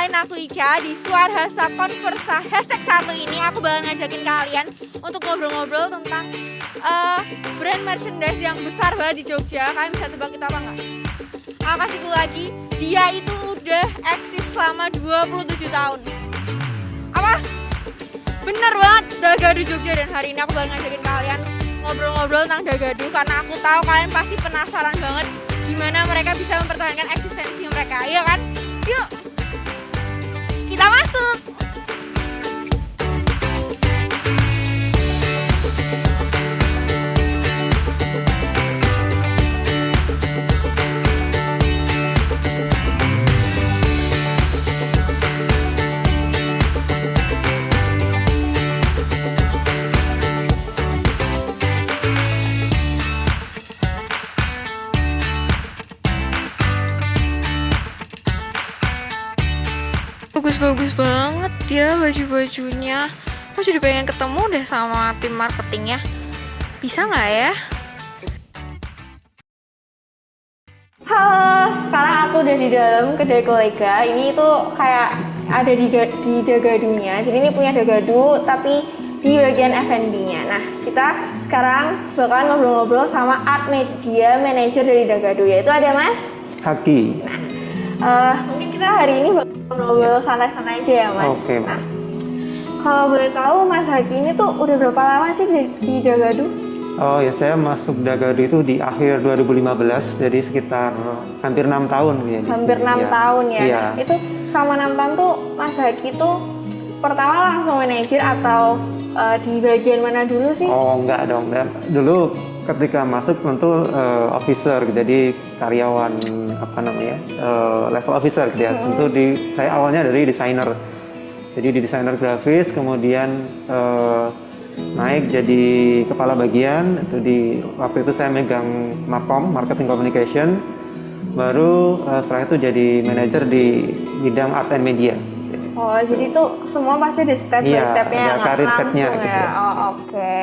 kenalin aku Ica. Di Swarhasa Konversa #1 ini aku bakal ngajakin kalian untuk ngobrol-ngobrol tentang brand merchandise yang besar banget di Jogja. Kalian bisa tebak kita apa nggak? Aku kasih clue lagi, dia itu udah eksis selama 27 tahun. Apa? Bener banget, Dagadu Jogja. Dan hari ini aku bakal ngajakin kalian ngobrol-ngobrol tentang Dagadu karena aku tahu kalian pasti penasaran banget gimana mereka bisa mempertahankan eksistensi mereka, iya kan? Yuk, kita masuk! Bagus-bagus banget ya baju-bajunya. Aku jadi pengen ketemu deh sama tim marketingnya. Bisa nggak ya? Halo, sekarang aku udah di dalam kedai kolega. Ini tuh kayak ada di Dagadunya. Jadi ini punya Dagadu tapi di bagian F&B-nya. Nah, kita sekarang bakalan ngobrol-ngobrol sama art media manager dari Dagadu, yaitu ada Mas Haki. Mungkin kita hari ini ngobrol santai-santai aja ya Mas. Oke. Nah, kalau boleh tahu Mas Haki ini tuh udah berapa lama sih di Dagadu? Oh ya, saya masuk Dagadu itu di akhir 2015, jadi sekitar hampir 6 tahun. Hampir 6 tahun ya. Iya. Nah, itu selama 6 tahun tuh Mas Haki tuh pertama langsung manajer atau di bagian mana dulu sih? Oh enggak dong, dulu ketika masuk tentu officer, jadi karyawan apa namanya level officer gitu ya. Tentu saya awalnya dari desainer, jadi di desainer grafis, kemudian naik jadi kepala bagian. Waktu itu saya megang Markom, marketing communication, baru setelah itu jadi manajer di bidang art and media. Oh, jadi tuh semua pasti di step by stepnya nggak langsung ya? Gitu. Oh, oke.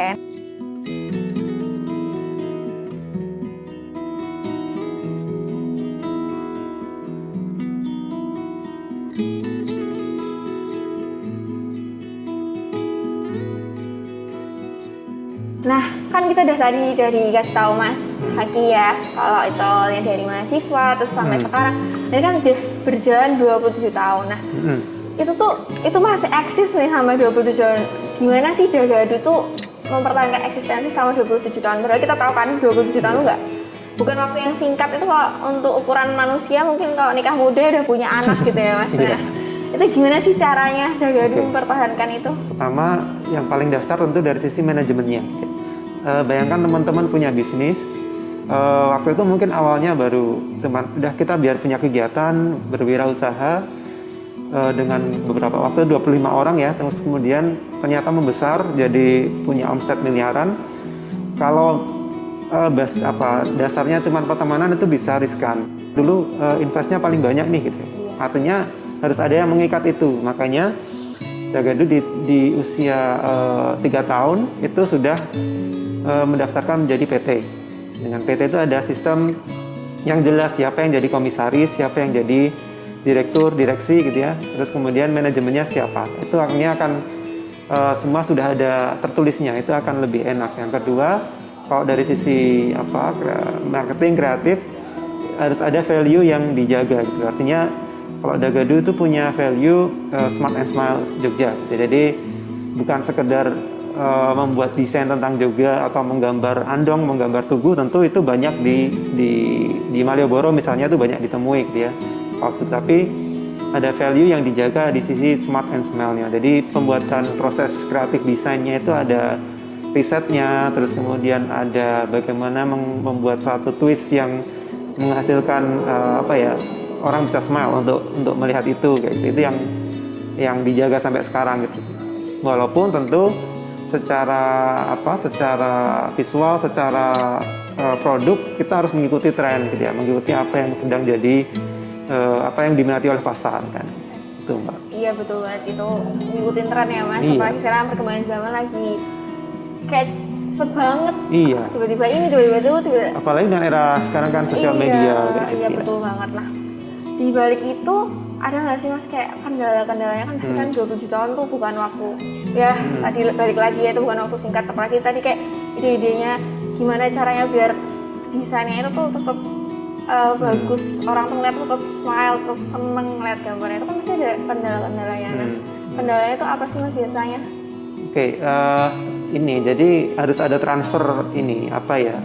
Nah, kan kita udah tadi dari kasih tahu Mas Haki ya, kalau itu awalnya dari mahasiswa terus sampai sekarang. Dan kan udah berjalan 27 tahun. Nah, itu masih eksis nih sampai 27 tahun. Gimana sih Dagadu tuh mempertahankan eksistensi selama 27 tahun? Padahal kita tahu kan 27 tahun enggak bukan waktu yang singkat. Itu kalau untuk ukuran manusia mungkin kalau nikah muda udah punya anak gitu ya Mas. Nah, itu gimana sih caranya Dagadu mempertahankan itu? Pertama, yang paling dasar tentu dari sisi manajemennya. Bayangkan teman-teman punya bisnis, waktu itu mungkin awalnya baru udah kita biar punya kegiatan berwirausaha dengan beberapa waktu 25 orang ya, terus kemudian ternyata membesar jadi punya omset miliaran. Kalau dasarnya cuma pertemanan itu bisa riskan. Dulu investnya paling banyak nih gitu. Artinya harus ada yang mengikat itu. Makanya Dagadu di usia 3 tahun itu sudah mendaftarkan menjadi PT. Dengan PT itu ada sistem yang jelas siapa yang jadi komisaris, siapa yang jadi direktur, direksi gitu ya. Terus kemudian manajemennya siapa. Itu artinya akan semua sudah ada tertulisnya, itu akan lebih enak. Yang kedua, kalau dari sisi marketing kreatif harus ada value yang dijaga gitu. Artinya kalau Dagadu itu punya value Smart and Smile Jogja. Jadi bukan sekedar membuat desain tentang Jogja atau menggambar andong, menggambar tugu, tentu itu banyak di Malioboro misalnya itu banyak ditemui gitu ya. Tapi ada value yang dijaga di sisi Smart and Smile-nya. Jadi pembuatan proses kreatif desainnya itu ada risetnya, terus kemudian ada bagaimana membuat suatu twist yang menghasilkan orang bisa smile untuk melihat itu kayak gitu. Itu yang dijaga sampai sekarang gitu. Walaupun tentu secara visual, secara produk kita harus mengikuti tren gitu ya, mengikuti apa yang sedang jadi apa yang diminati oleh pasar kan. Itu Mbak. Iya betul banget, itu ngikutin tren ya Mas. Apalagi sekarang perkembangan zaman lagi kayak cepet banget. Iya. Tiba-tiba ini, tiba-tiba itu, apalagi dengan era sekarang kan sosial media. Iya betul banget. Nah, di balik itu ada nggak sih Mas kayak kendala-kendalanya kan pasti kan 27 tahun tuh bukan waktu ya tadi balik lagi ya, itu bukan waktu singkat, apalagi tadi kayak ide-idenya gimana caranya biar desainnya itu tuh tetap bagus, orang tuh ngeliat tetap smile, tetap seneng ngeliat gambarnya, itu kan pasti ada kendala-kendalanya. Nah, kendalanya itu apa sih Mas biasanya? Oke, ini jadi harus ada transfer ini apa ya,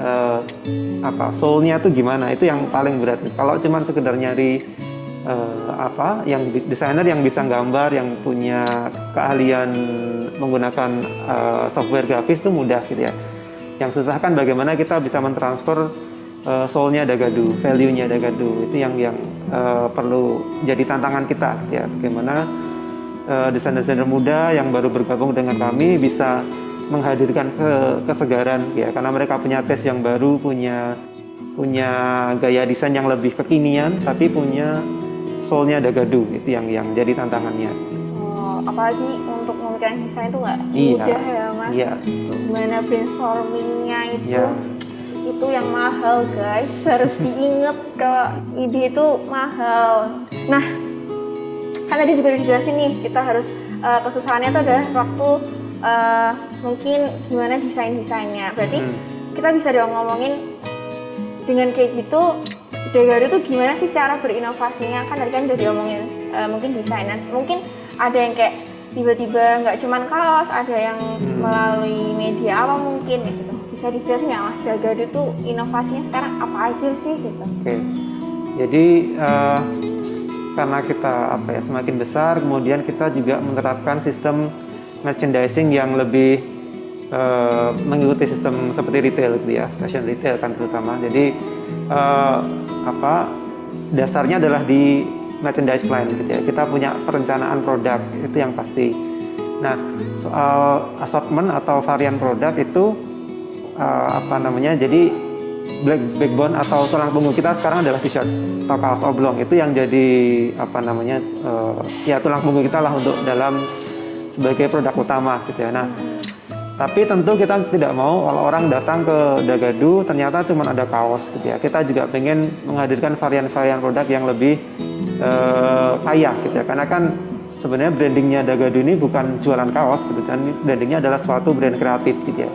soul-nya tuh gimana, itu yang paling berat. Kalau cuma sekedar nyari yang desainer yang bisa gambar, yang punya keahlian menggunakan software grafis itu mudah gitu ya. Yang susah kan bagaimana kita bisa mentransfer soul-nya Dagadu, value-nya Dagadu, itu yang perlu jadi tantangan kita ya, bagaimana desainer-desainer muda yang baru bergabung dengan kami bisa menghadirkan kesegaran ya, karena mereka punya taste yang baru, punya gaya desain yang lebih kekinian, tapi punya soul-nya Dagadu, itu yang jadi tantangannya. Oh, apalagi untuk memikirkan desain itu nggak mudah ya Mas. Iya. Gimana brainstorming-nya itu. Iya. Itu yang mahal guys, harus diinget kalau ide itu mahal. Nah, kan tadi juga udah dijelasin nih, kita harus kesusahannya itu adalah waktu mungkin gimana desainnya. Berarti kita bisa dong ngomongin dengan kayak gitu, Dagadu tuh gimana sih cara berinovasinya? Kan tadi kan udah diomongin mungkin desainan, mungkin ada yang kayak tiba-tiba nggak cuman kaos, ada yang melalui media apa mungkin ya gitu. Bisa dijelasin nggak Mas, Dagadu tuh inovasinya sekarang apa aja sih gitu? Oke, jadi karena kita semakin besar, kemudian kita juga menerapkan sistem merchandising yang lebih mengikuti sistem seperti retail gitu ya, fashion retail kan terutama. Jadi dasarnya adalah di merchandise plan gitu ya. Kita punya perencanaan produk, itu yang pasti. Nah, soal assortment atau varian produk itu jadi backbone atau tulang punggung kita sekarang adalah t-shirt atau kaos oblong, itu yang jadi tulang punggung kita lah untuk dalam sebagai produk utama gitu ya. Nah, tapi tentu kita tidak mau kalau orang datang ke Dagadu ternyata cuma ada kaos gitu ya. Kita juga pengen menghadirkan varian-varian produk yang lebih kaya gitu ya, karena kan sebenarnya brandingnya Dagadu ini bukan jualan kaos gitu kan, brandingnya adalah suatu brand kreatif gitu ya,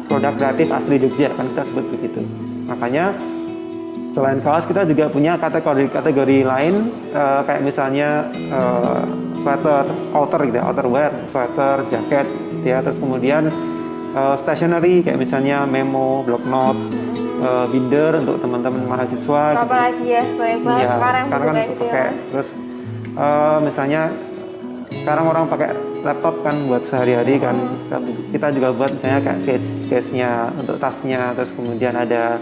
produk kreatif asli Jogja kan kita sebut begitu. Makanya selain kaos kita juga punya kategori lain kayak misalnya sweater, outer gitu ya, outerwear, sweater, jaket gitu ya. Terus kemudian stationery kayak misalnya memo, block note, binder untuk teman-teman mahasiswa. Apalagi ya, banyak banget sekarang kan kayak gitu ya Mas. Terus misalnya sekarang orang pakai laptop kan buat sehari-hari kan, kita juga buat misalnya kayak case-nya untuk tasnya, terus kemudian ada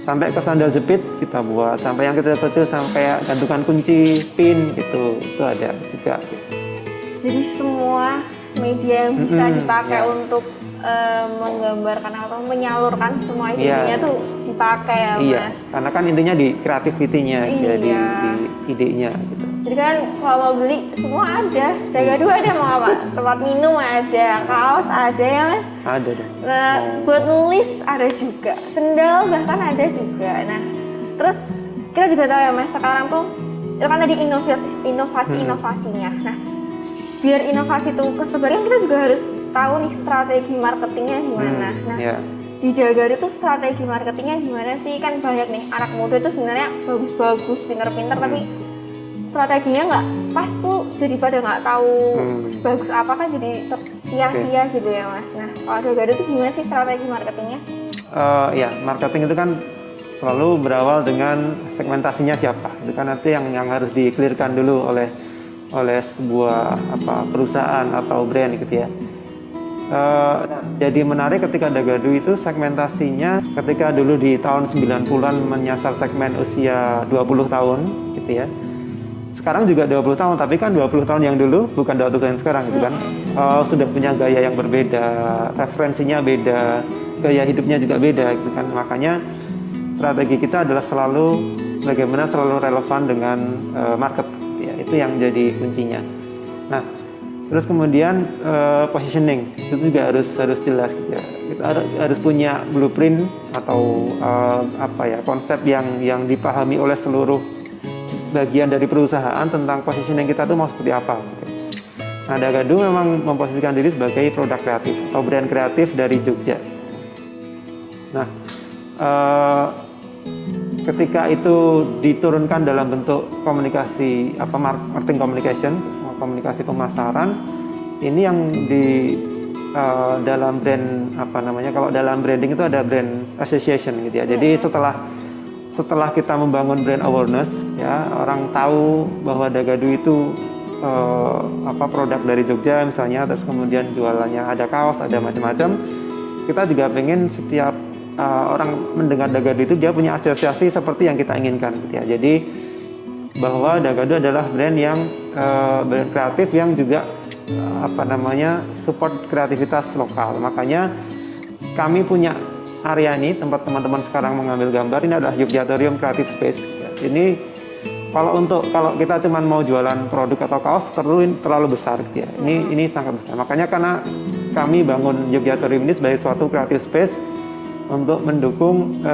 sampai ke sandal jepit kita buat, sampai yang kecil-kecil sampai gantungan kunci, pin gitu, itu ada juga. Jadi semua media yang bisa dipakai untuk menggambarkan atau menyalurkan semua idenya tuh dipakai ya Mas. Karena kan intinya di creativity-nya, di idenya gitu. Jadi kan kalau mau beli semua ada, Dagadu ada, mau apa? Tempat minum ada, kaos ada ya Mas? Ada dong. Nah, buat nulis ada juga, sendal bahkan ada juga. Nah, terus kita juga tahu ya Mas, sekarang tuh itu kan tadi inovasinya. Nah, biar inovasi itu kesebaran kita juga harus tahu nih strategi marketingnya gimana. Nah, di Dagadu tuh strategi marketingnya gimana sih? Kan banyak nih anak muda tuh sebenarnya bagus-bagus, pinter-pinter, tapi strateginya nggak pas tuh, jadi pada nggak tahu sebagus apa kan, jadi sia-sia gitu ya Mas. Nah, kalau Dagadu tuh gimana sih strategi marketingnya? Marketing itu kan selalu berawal dengan segmentasinya siapa. Itu kan nanti yang harus di-clearkan dulu oleh sebuah perusahaan atau brand gitu ya. Jadi menarik ketika Dagadu itu segmentasinya ketika dulu di tahun 90-an menyasar segmen usia 20 tahun gitu ya. Sekarang juga 20 tahun, tapi kan 20 tahun yang dulu bukan 20 tahun sekarang gitu kan. Sudah punya gaya yang berbeda, referensinya beda, gaya hidupnya juga beda gitu kan. Makanya strategi kita adalah selalu bagaimana selalu relevan dengan market ya, itu yang jadi kuncinya. Nah, terus kemudian positioning itu juga harus jelas gitu ya. Kita harus punya blueprint atau konsep yang dipahami oleh seluruh bagian dari perusahaan tentang positioning kita tuh mau seperti apa. Gitu. Nah, Dagadu memang memposisikan diri sebagai produk kreatif atau brand kreatif dari Jogja. Nah, ketika itu diturunkan dalam bentuk komunikasi marketing communication, komunikasi pemasaran, ini yang di dalam brand kalau dalam branding itu ada brand association gitu ya. Jadi setelah kita membangun brand awareness ya, orang tahu bahwa Dagadu itu produk dari Jogja misalnya, terus kemudian jualannya ada kaos, ada macam-macam. Kita juga pengen setiap orang mendengar Dagadu itu dia punya asosiasi seperti yang kita inginkan gitu ya. Jadi bahwa Dagadu adalah brand yang brand kreatif yang juga support kreativitas lokal. Makanya kami punya area ini tempat teman-teman sekarang mengambil gambar, ini adalah Yogyatorium Creative Space. Ini kalau kita cuma mau jualan produk atau kaos terlalu besar gitu ya. Ini sangat besar. Makanya karena kami bangun Yogyatorium ini sebagai suatu creative space untuk mendukung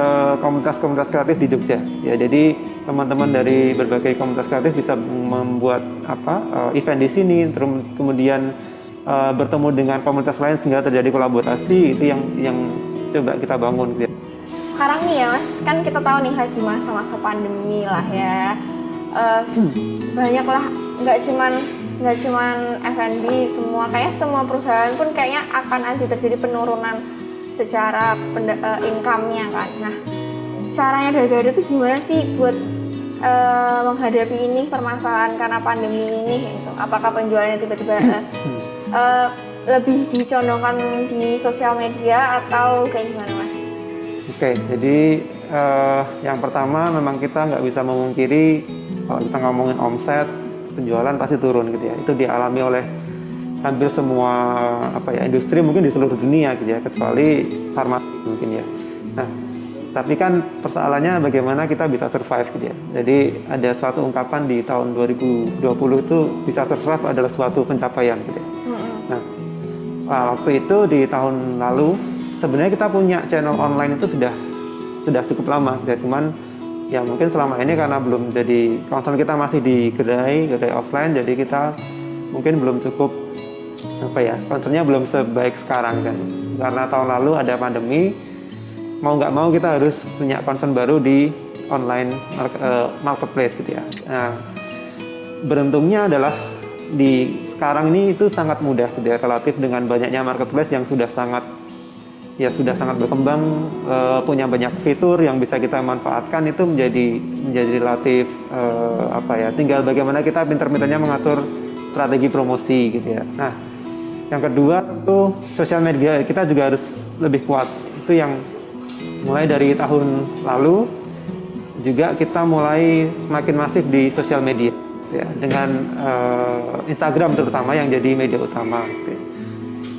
komunitas-komunitas kreatif di Jogja. Ya, jadi teman-teman dari berbagai komunitas kreatif bisa membuat event di sini, terus kemudian bertemu dengan komunitas lain sehingga terjadi kolaborasi. Itu yang coba kita bangun. Gitu. Sekarang nih ya Mas, kan kita tahu nih lagi masa-masa pandemi lah ya. Banyak lah, nggak cuman F&B, semua perusahaan pun kayaknya akan nanti terjadi penurunan secara income-nya kan. Nah, caranya Dagadu itu gimana sih buat menghadapi ini permasalahan karena pandemi ini gitu? Apakah penjualannya tiba-tiba lebih dicondongkan di sosial media atau kayak gimana Mas? Oke, jadi yang pertama memang kita nggak bisa memungkiri kalau kita ngomongin omset, penjualan pasti turun gitu ya. Itu dialami oleh hampir semua industri mungkin di seluruh dunia gitu ya, kecuali farmasi mungkin ya. Nah, tapi kan persoalannya bagaimana kita bisa survive gitu ya. Jadi ada suatu ungkapan di tahun 2020 itu bisa survive adalah suatu pencapaian gitu ya. Nah, waktu itu di tahun lalu sebenarnya kita punya channel online itu sudah cukup lama gitu ya. Cuman ya mungkin selama ini karena belum jadi concern kita masih di gerai offline, jadi kita mungkin belum cukup concernnya belum sebaik sekarang kan, karena tahun lalu ada pandemi, mau nggak mau kita harus punya concern baru di online marketplace gitu ya. Nah, beruntungnya adalah di sekarang ini itu sangat mudah gitu ya, relatif dengan banyaknya marketplace yang sudah sangat berkembang, punya banyak fitur yang bisa kita manfaatkan, itu menjadi relatif tinggal bagaimana kita pintar-pintarnya mengatur strategi promosi gitu ya. Nah, yang kedua itu sosial media kita juga harus lebih kuat. Itu yang mulai dari tahun lalu juga kita mulai semakin masif di sosial media ya, dengan Instagram terutama yang jadi media utama gitu ya.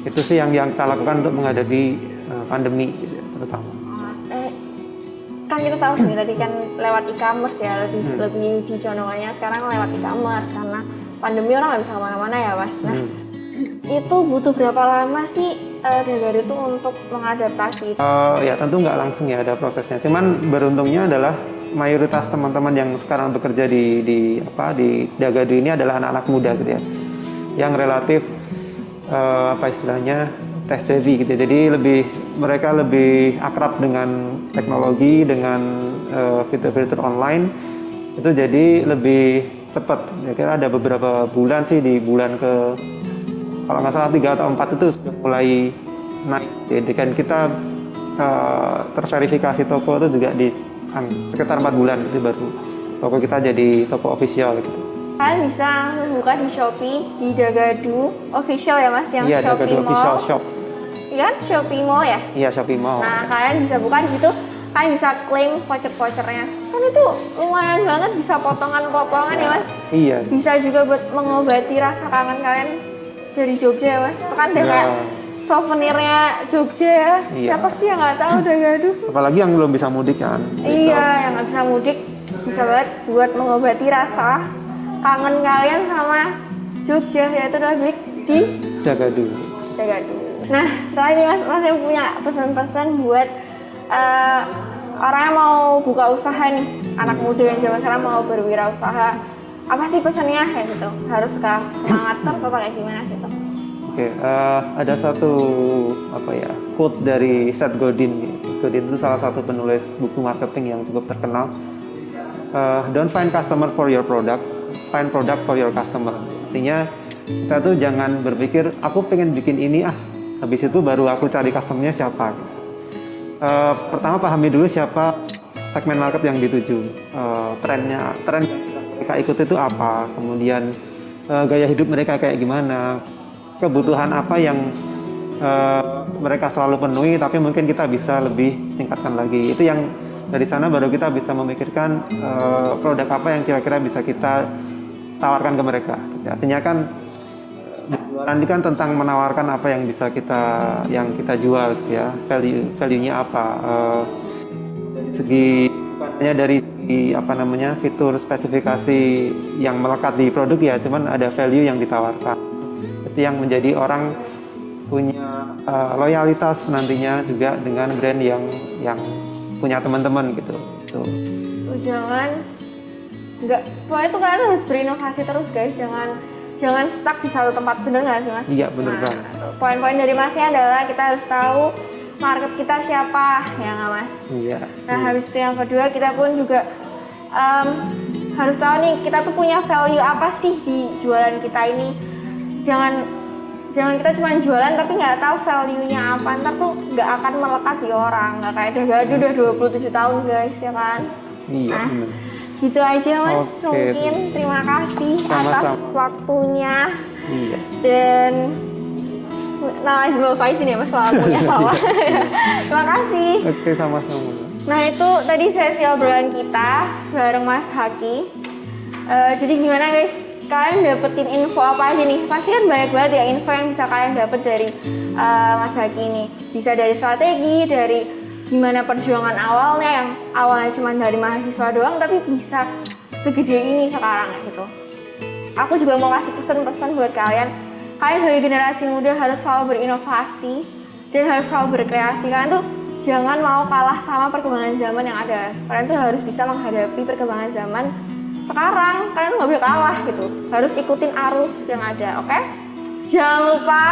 Itu sih yang kita lakukan untuk menghadapi pandemi gitu ya, terutama. Kan kita tahu sih tadi kan lewat e-commerce ya, lebih dicondongannya sekarang lewat e-commerce karena pandemi orang nggak bisa kemana-mana ya Mas. Nah, itu butuh berapa lama sih Dagadu itu untuk mengadaptasi itu? Ya tentu nggak langsung ya, ada prosesnya. Cuman beruntungnya adalah mayoritas teman-teman yang sekarang bekerja di Dagadu ini adalah anak-anak muda gitu ya, yang relatif tech savvy gitu. Jadi mereka lebih akrab dengan teknologi, dengan fitur-fitur online. Itu jadi lebih cepat. Ya, kira ada beberapa bulan sih, di bulan kalau nggak salah 3 atau 4 itu sudah mulai naik. Jadi kan kita terverifikasi toko itu juga di sekitar 4 bulan itu baru toko kita jadi toko official gitu. Kalian bisa buka di Shopee, di Dagadu official ya Mas, yang Shopee Dagadu Mall. Official shop. Iya kan, Shopee Mall ya? Iya, Shopee Mall. Nah, kalian bisa buka di situ, kalian bisa klaim voucher-vouchernya. Kan itu lumayan banget, bisa potongan-potongan ya Mas? Iya. Bisa juga buat mengobati rasa kangen kalian dari Jogja ya Mas. Itu kan kayak souvenirnya Jogja ya. Iya. Siapa sih yang nggak tahu Dagadu? Apalagi yang belum bisa mudik kan. Iya, yang nggak bisa mudik bisa banget buat mengobati rasa kangen kalian sama Jogja, yaitu adalah beli di Dagadu. Nah, terakhir nih Mas yang punya pesan-pesan buat orang yang mau buka usaha nih, anak muda yang zaman sekarang mau berwirausaha, apa sih pesannya kayak gitu? Haruskah semangat terus atau kayak gimana gitu? Oke, ada satu quote dari Seth Godin. Seth Godin itu salah satu penulis buku marketing yang cukup terkenal. Don't find customer for your product, find product for your customer. Artinya kita tuh jangan berpikir aku pengen bikin ini habis itu baru aku cari customernya siapa. Pertama pahami dulu siapa segmen market yang dituju, tren yang mereka ikuti itu apa, kemudian gaya hidup mereka kayak gimana, kebutuhan apa yang mereka selalu penuhi tapi mungkin kita bisa lebih tingkatkan lagi. Itu yang dari sana baru kita bisa memikirkan produk apa yang kira-kira bisa kita tawarkan ke mereka. Artinya kan jualan ini kan tentang menawarkan apa yang bisa kita jual gitu ya, value-nya apa, dari segi fitur spesifikasi yang melekat di produk ya, cuman ada value yang ditawarkan. Itu yang menjadi orang punya loyalitas nantinya juga dengan brand yang punya teman-teman gitu. Tuh. Pokoknya itu kalian harus berinovasi terus guys, jangan stuck di satu tempat, bener nggak sih mas? Iya bener banget. Poin-poin dari masnya adalah kita harus tahu market kita siapa, ya nggak mas? Iya. Nah habis itu yang kedua kita pun juga harus tahu nih kita tuh punya value apa sih di jualan kita ini. Jangan kita cuma jualan tapi nggak tahu value-nya apa, ntar tuh nggak akan melekat di orang, nggak kayak Dagadu udah 27 tahun guys ya kan? Iya. Gitu aja mas, mungkin terima kasih atas waktunya. Iya. Dan Faizin ya mas kalau aku punya salah. Terima kasih. Oke, sama-sama. Nah itu tadi sesi obrolan kita bareng Mas Haki. Jadi gimana guys, kalian dapetin info apa aja nih? Pasti kan banyak banget ya info yang bisa kalian dapet dari Mas Haki ini. Bisa dari strategi, dari gimana perjuangan awalnya yang awalnya cuma dari mahasiswa doang tapi bisa segede ini sekarang ya gitu. Aku juga mau kasih pesan-pesan buat kalian sebagai generasi muda harus selalu berinovasi dan harus selalu berkreasi. Kalian tuh jangan mau kalah sama perkembangan zaman yang ada. Kalian tuh harus bisa menghadapi perkembangan zaman sekarang. Kalian tuh nggak boleh kalah gitu, harus ikutin arus yang ada, oke? Jangan lupa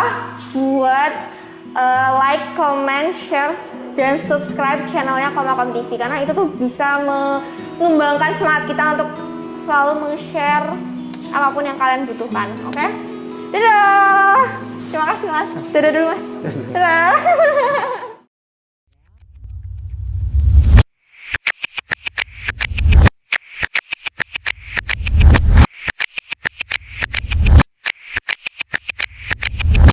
buat like, comment, share, dan subscribe channelnya Komakom TV karena itu tuh bisa mengembangkan semangat kita untuk selalu meng-share apapun yang kalian butuhkan, oke? Dadah! Terima kasih mas. Dadah dulu mas. Dadah!